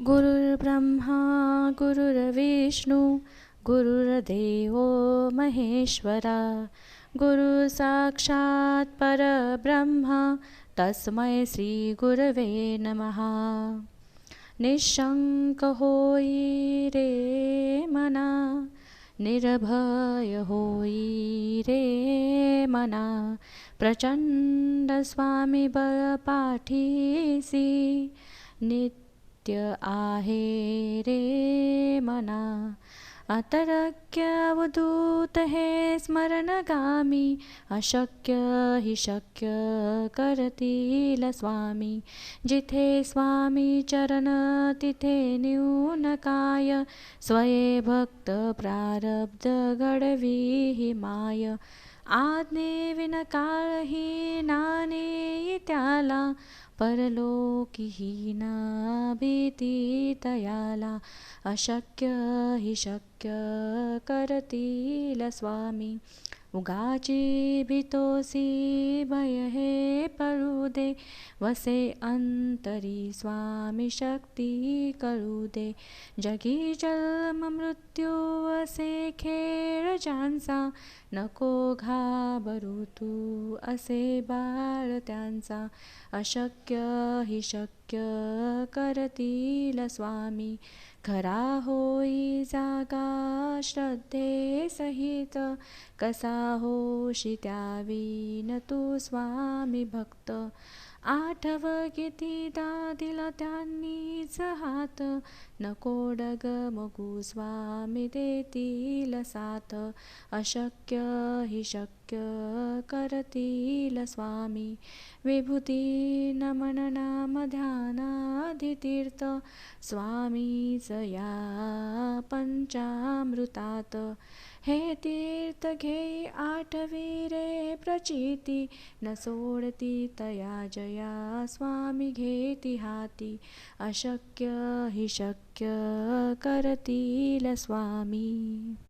गुरुर्ब्रह्मा गुरुर्विष्णू गुरुर्देव महेश्वरा गुरु साक्षात् परब्रह्म तस्मै श्री गुरवे नमः। निशंक होई रे मना, निर्भय होई रे मना, प्रचंड स्वामी बळ पाठीसी नित्य आहे रे मना। अतर्क्य अवधूत हे स्मरणगामी, अशक्य हि शक्य करतील स्वामी। जिथे स्वामी चरण तिथे न्यून काय, स्वये भक्त प्रारब्ध घडवी ही माय। आज्ञेविन काळही नाने त्याला, परलोकी हीना भीती तयाला। अशक्य हि शक्य करतील स्वामी। उगाची भीतोसी भय हे पळू दे, वसे अंतरी स्वामी शक्ती कळू दे। जगी जन्म मृत्यू असे खेळ ज्यांचा, नको घाबरू तू असे बाळ त्यांचा। अशक्य हि शक्य करतील स्वामी। खरा होई जागा श्रद्धे सहित, कसा होशी त्यावीन तू स्वामी भक्त। आठव कितीदा दिला त्यांनीच हात, नको डगमगू स्वामी देतील साथ। अशक्य हि शक्य करतील स्वामी। विभूती नमन नाम ध्यानादि तीर्थ, स्वामीच या पंचामृतात। हे तीर्थ घेई आठवी रे प्रचिती, न सोडती तया जया स्वामी घेती हाती। अशक्य हि शक्य करतील स्वामी।